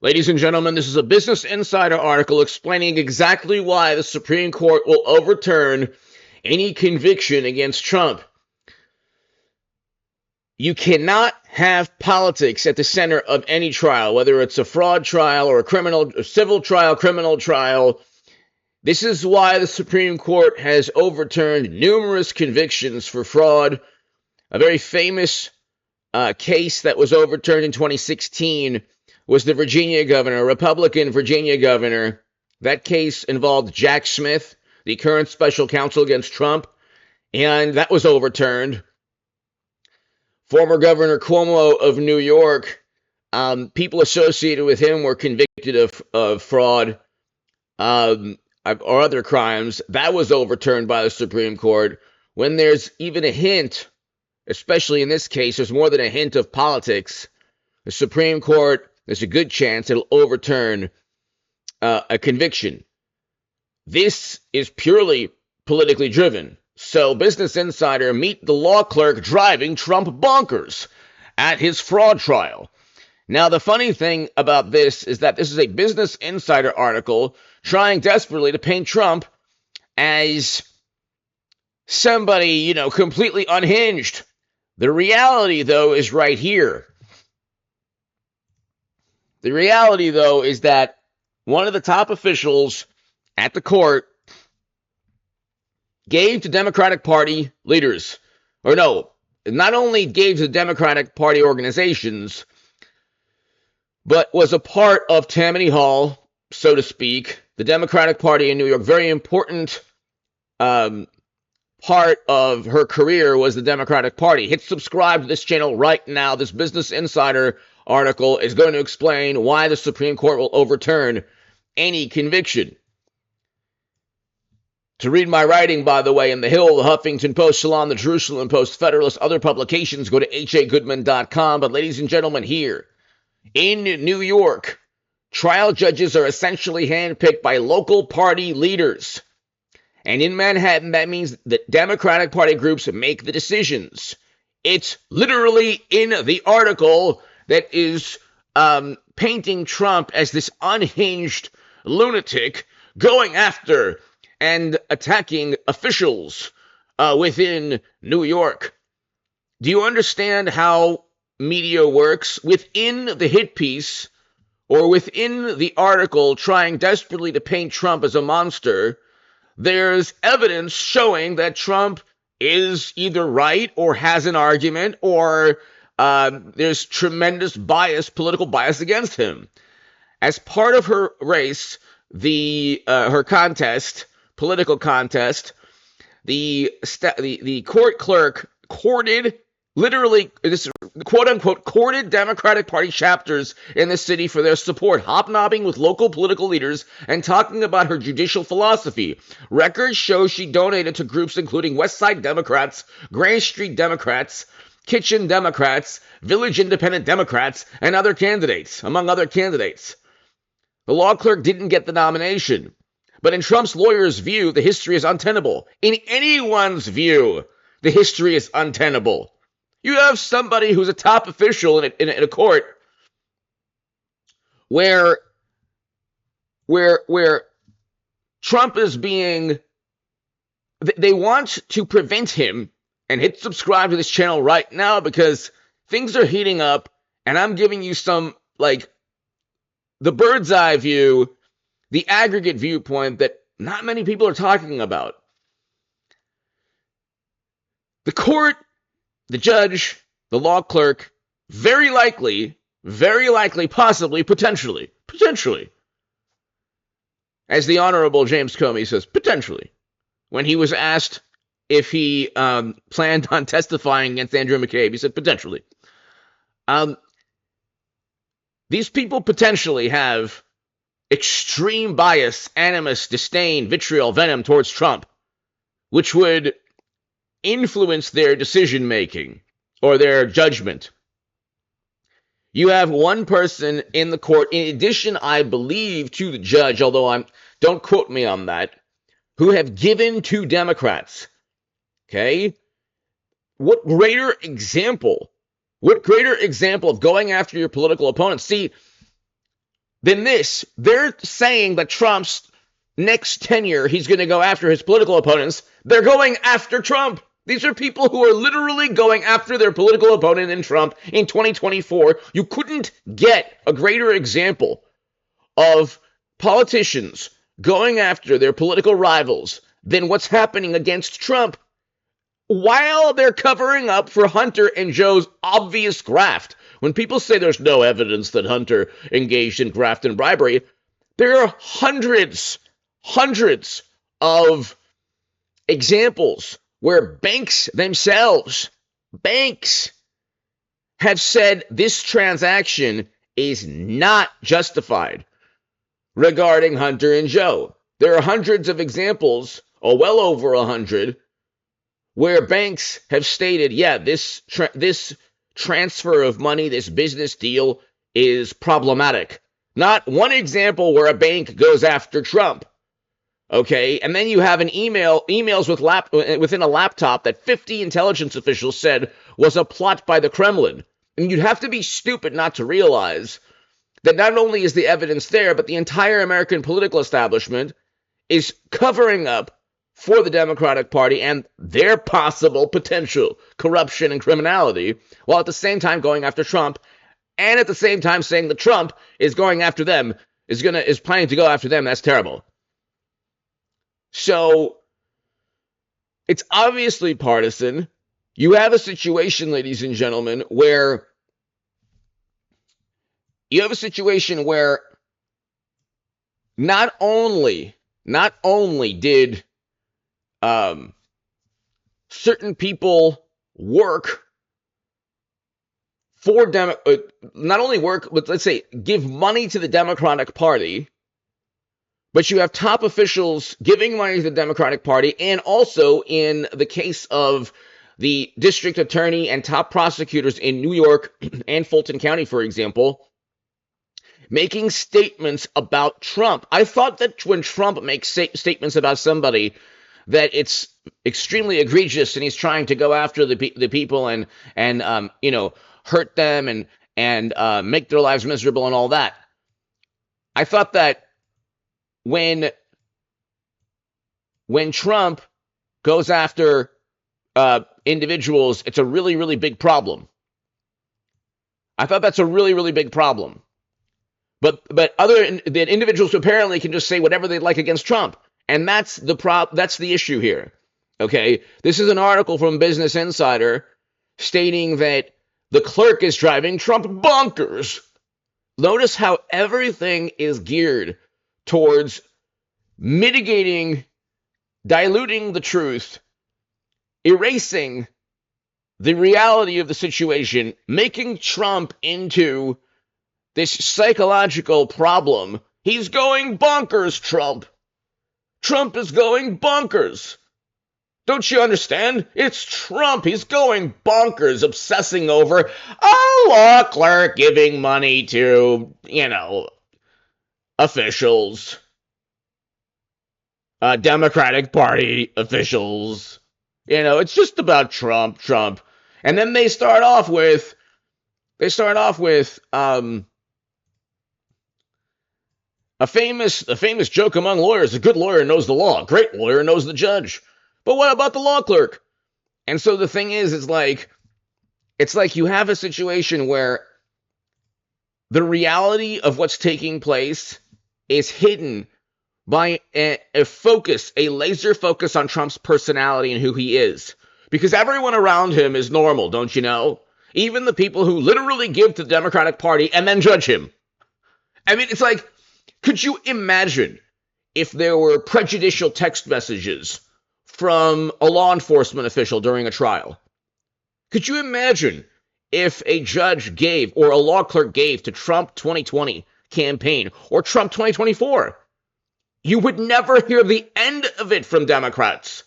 Ladies and gentlemen, this is a Business Insider article explaining exactly why the Supreme Court will overturn any conviction against Trump. You cannot have politics at the center of any trial, whether it's a fraud trial or a civil trial, criminal trial. This is why the Supreme Court has overturned numerous convictions for fraud. A very famous case that was overturned in 2016 was the Virginia governor, Republican Virginia governor. That case involved Jack Smith, the current special counsel against Trump, and that was overturned. Former Governor Cuomo of New York, people associated with him were convicted of fraud or other crimes. That was overturned by the Supreme Court. When there's even a hint, especially in this case, there's more than a hint of politics, the Supreme Court, there's a good chance it'll overturn a conviction. This is purely politically driven. So Business Insider, meet the law clerk driving Trump bonkers at his fraud trial. Now, the funny thing about this is that this is a Business Insider article trying desperately to paint Trump as somebody, completely unhinged. The reality, though, is right here. The reality, though, is that one of the top officials at the court gave to Democratic Party leaders, not only gave to Democratic Party organizations, but was a part of Tammany Hall, so to speak, the Democratic Party in New York. Very important part of her career was the Democratic Party. Hit subscribe to this channel right now. This Business Insider article is going to explain why the Supreme Court will overturn any conviction. To read my writing, by the way, in The Hill, The Huffington Post, Salon, The Jerusalem Post, Federalist, other publications, go to hagoodman.com. But ladies and gentlemen, here in New York, trial judges are essentially handpicked by local party leaders. And in Manhattan, that means that Democratic Party groups make the decisions. It's literally in the article that is painting Trump as this unhinged lunatic going after and attacking officials within New York. Do you understand how media works? Within the hit piece or within the article trying desperately to paint Trump as a monster, there's evidence showing that Trump is either right or has an argument, or there's tremendous political bias against him. As part of her race, her political contest, the court clerk courted, literally, this quote-unquote, courted Democratic Party chapters in the city for their support, hobnobbing with local political leaders and talking about her judicial philosophy. Records show she donated to groups including West Side Democrats, Grand Street Democrats, Kitchen Democrats, Village Independent Democrats, and other candidates, among other candidates. The law clerk didn't get the nomination. But in Trump's lawyer's view, the history is untenable. In anyone's view, the history is untenable. You have somebody who's a top official in a court where Trump is being, they want to prevent him, and hit subscribe to this channel right now because things are heating up, and I'm giving you some, the bird's eye view, the aggregate viewpoint that not many people are talking about. The court, the judge, the law clerk, very likely, possibly, potentially, as the Honorable James Comey says, potentially, when he was asked if he planned on testifying against Andrew McCabe, he said potentially. These people potentially have extreme bias, animus, disdain, vitriol, venom towards Trump, which would influence their decision-making or their judgment. You have one person in the court, in addition, I believe, to the judge, although don't quote me on that, who have given to Democrats. Okay? What greater example of going after your political opponents? See, than this. They're saying that Trump's next tenure, he's going to go after his political opponents. They're going after Trump. These are people who are literally going after their political opponent in Trump in 2024. You couldn't get a greater example of politicians going after their political rivals than what's happening against Trump, while they're covering up for Hunter and Joe's obvious graft. When people say there's no evidence that Hunter engaged in graft and bribery, there are hundreds of examples where banks themselves, have said this transaction is not justified regarding Hunter and Joe. There are hundreds of examples, or well over 100, where banks have stated, yeah, this transfer of money, this business deal is problematic. Not one example where a bank goes after Trump. Okay, and then you have emails within a laptop that 50 intelligence officials said was a plot by the Kremlin. And you'd have to be stupid not to realize that not only is the evidence there, but the entire American political establishment is covering up for the Democratic Party and their possible potential corruption and criminality, while at the same time going after Trump, and at the same time saying that Trump is going after them, is planning to go after them. That's terrible. So it's obviously partisan. You have a situation, ladies and gentlemen, where not only did certain people work for not only work, but let's say give money to the Democratic Party, but you have top officials giving money to the Democratic Party, and also in the case of the district attorney and top prosecutors in New York and Fulton County, for example, making statements about Trump. I thought that when Trump makes statements about somebody, that it's extremely egregious and he's trying to go after the people and hurt them and make their lives miserable and all that. I thought that when Trump goes after individuals, it's a really, really big problem. I thought that's a really, really big problem. But the individuals apparently can just say whatever they'd like against Trump, and that's the issue here. Okay, this is an article from Business Insider stating that the clerk is driving Trump bonkers. Notice how everything is geared towards mitigating, diluting the truth, erasing the reality of the situation, making Trump into this psychological problem. He's going bonkers, Trump. Trump is going bonkers. Don't you understand? It's Trump. He's going bonkers, obsessing over a law clerk giving money to, officials, Democratic Party officials. It's just about Trump. And then they start off with a famous joke among lawyers. A good lawyer knows the law. A great lawyer knows the judge. But what about the law clerk? And so the thing is, it's like you have a situation where the reality of what's taking place is hidden by a laser focus on Trump's personality and who he is. Because everyone around him is normal, don't you know? Even the people who literally give to the Democratic Party and then judge him. I mean, it's like, could you imagine if there were prejudicial text messages from a law enforcement official during a trial? Could you imagine if a judge gave, or a law clerk gave, to Trump 2020 campaign, or Trump 2024? You would never hear the end of it from Democrats.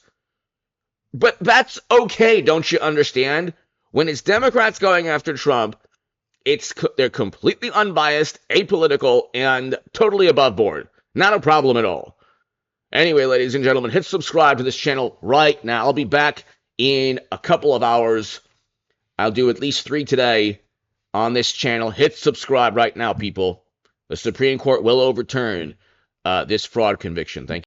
But that's okay, don't you understand? When it's Democrats going after Trump, they're completely unbiased, apolitical, and totally above board. Not a problem at all. Anyway, ladies and gentlemen, hit subscribe to this channel right now. I'll be back in a couple of hours. I'll do at least 3 today on this channel. Hit subscribe right now, people. The Supreme Court will overturn this fraud conviction. Thank you.